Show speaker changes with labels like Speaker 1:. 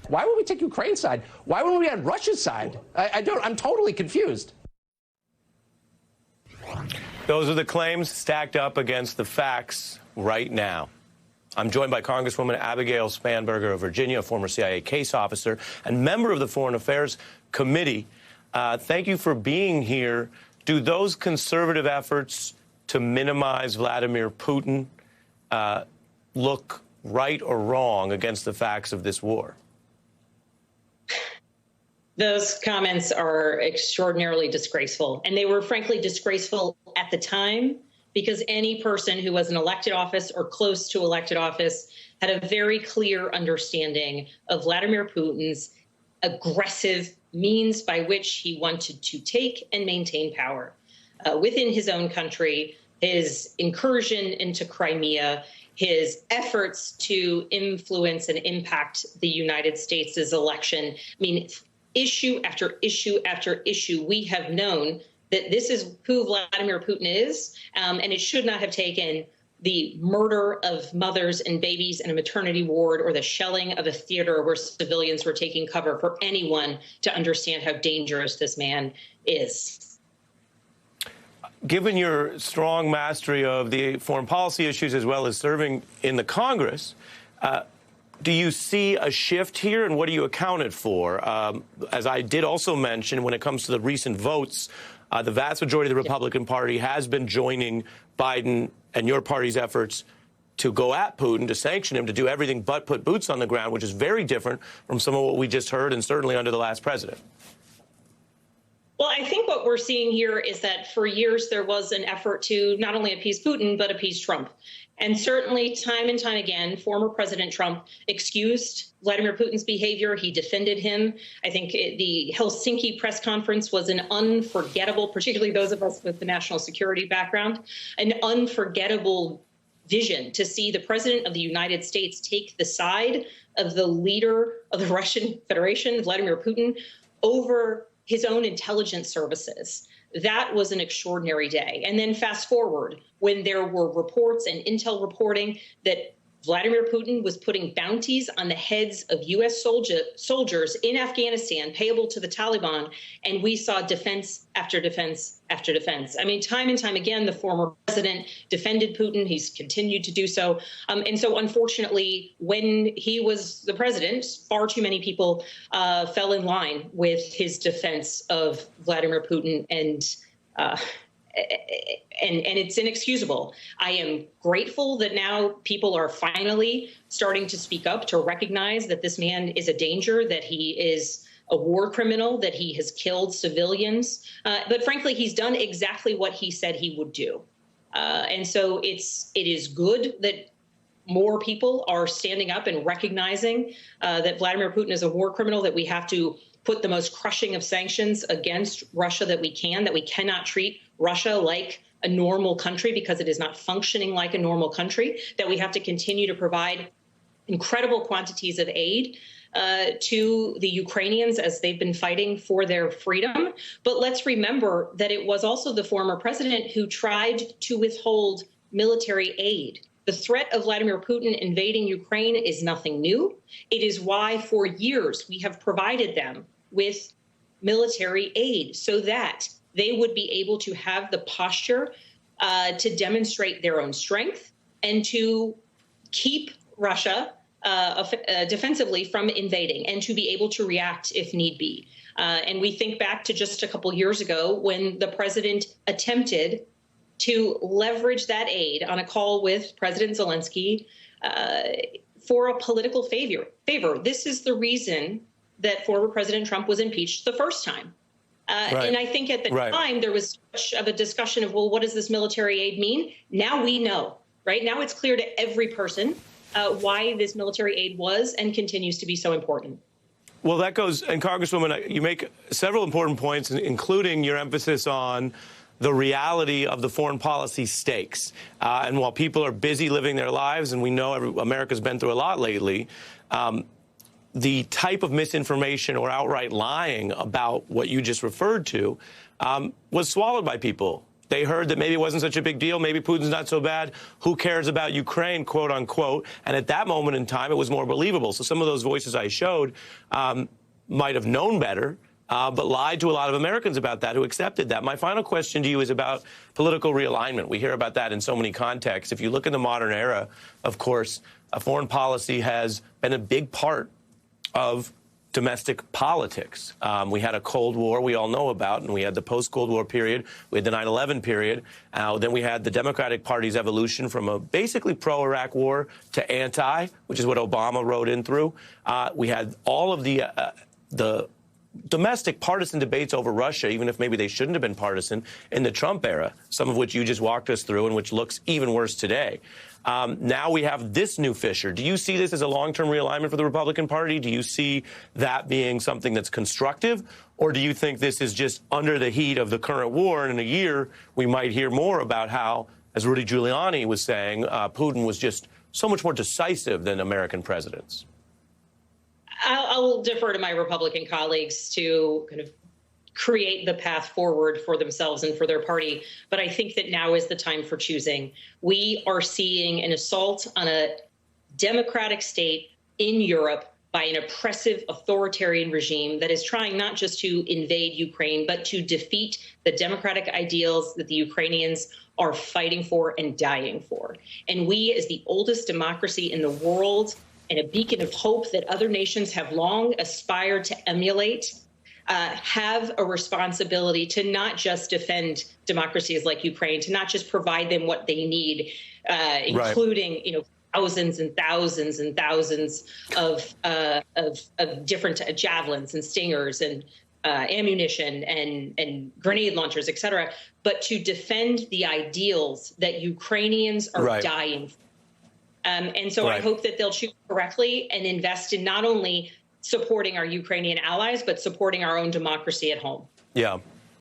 Speaker 1: Why would we take Ukraine's side? Why wouldn't we on Russia's side? I'm totally confused.
Speaker 2: Those are the claims stacked up against the facts right now. I'm joined by Congresswoman Abigail Spanberger of Virginia, a former CIA case officer and member of the Foreign Affairs Committee. Thank you for being here. Do those conservative efforts to minimize Vladimir Putin look right or wrong against the facts of this war?
Speaker 3: Those comments are extraordinarily disgraceful, and they were frankly disgraceful at the time because any person who was in elected office or close to elected office had a very clear understanding of Vladimir Putin's aggressive means by which he wanted to take and maintain power within his own country, his incursion into Crimea, his efforts to influence and impact the United States' election. I mean, issue after issue after issue, we have known that this is who Vladimir Putin is, and it should not have taken the murder of mothers and babies in a maternity ward or the shelling of a theater where civilians were taking cover for anyone to understand how dangerous this man is.
Speaker 2: Given your strong mastery of the foreign policy issues as well as serving in the Congress, do you see a shift here, and what do you account it for? As I did also mention, when it comes to the recent votes, the vast majority of the Republican Party has been joining Biden and your party's efforts to go at Putin, to sanction him, to do everything but put boots on the ground, which is very different from some of what we just heard and certainly under the last president.
Speaker 3: Well, I think what we're seeing here is that for years there was an effort to not only appease Putin, but appease Trump. And certainly time and time again, former President Trump excused Vladimir Putin's behavior. He defended him. I think the Helsinki press conference was an unforgettable, particularly those of us with the national security background, an unforgettable vision to see the president of the United States take the side of the leader of the Russian Federation, Vladimir Putin, over his own intelligence services. That was an extraordinary day. And then fast forward, when there were reports and intel reporting that Vladimir Putin was putting bounties on the heads of U.S. soldiers in Afghanistan payable to the Taliban, and we saw defense after defense after defense. I mean, time and time again, the former president defended Putin. He's continued to do so. And so, unfortunately, when he was the president, far too many people fell in line with his defense of Vladimir Putin, and it's inexcusable. I am grateful that now people are finally starting to speak up, to recognize that this man is a danger, that he is a war criminal, that he has killed civilians. But frankly, he's done exactly what he said he would do. And so it is good that more people are standing up and recognizing that Vladimir Putin is a war criminal, that we have to put the most crushing of sanctions against Russia that we can, that we cannot treat Russia like a normal country because it is not functioning like a normal country, that we have to continue to provide incredible quantities of aid to the Ukrainians as they've been fighting for their freedom. But let's remember that it was also the former president who tried to withhold military aid. The threat of Vladimir Putin invading Ukraine is nothing new. It is why for years we have provided them with military aid so that they would be able to have the posture to demonstrate their own strength and to keep Russia defensively from invading and to be able to react if need be. And we think back to just a couple years ago when the president attempted to leverage that aid on a call with President Zelensky for a political favor. This is the reason that former President Trump was impeached the first time. Right. And I think at the time there was such of a discussion of, well, what does this military aid mean? Now we know, right? Now it's clear to every person why this military aid was and continues to be so important.
Speaker 2: Well, that goes, and Congresswoman, you make several important points, including your emphasis on the reality of the foreign policy stakes. And while people are busy living their lives, and we know America's been through a lot lately, the type of misinformation or outright lying about what you just referred to was swallowed by people They heard that maybe it wasn't such a big deal. Maybe Putin's not so bad. Who cares about Ukraine, quote unquote? And at that moment in time, it was more believable. So some of those voices I showed might have known better, but lied to a lot of Americans about that who accepted that. My final question to you is about political realignment. We hear about that in so many contexts. If you look in the modern era, of course, foreign policy has been a big part of domestic politics. We had a Cold War we all know about, and we had the post-Cold War period. We had the 9/11 period. Then we had the Democratic Party's evolution from a basically pro-Iraq war to anti, which is what Obama rode in through. We had all of the domestic partisan debates over Russia, even if maybe they shouldn't have been partisan, in the Trump era, some of which you just walked us through and which looks even worse today. Now we have this new fissure. Do you see this as a long-term realignment for the Republican Party? Do you see that being something that's constructive? Or do you think this is just under the heat of the current war, and in a year we might hear more about how, as Rudy Giuliani was saying, Putin was just so much more decisive than American presidents?
Speaker 3: I'll defer to my Republican colleagues to kind of create the path forward for themselves and for their party. But I think that now is the time for choosing. We are seeing an assault on a democratic state in Europe by an oppressive authoritarian regime that is trying not just to invade Ukraine, but to defeat the democratic ideals that the Ukrainians are fighting for and dying for. And we, as the oldest democracy in the world and a beacon of hope that other nations have long aspired to emulate, have a responsibility to not just defend democracies like Ukraine, to not just provide them what they need, including, you know, thousands and thousands and thousands of different javelins and stingers and ammunition and grenade launchers, et cetera, but to defend the ideals that Ukrainians are dying for. And so I hope that they'll choose correctly and invest in not only supporting our Ukrainian allies, but supporting our own democracy at home.
Speaker 2: Yeah.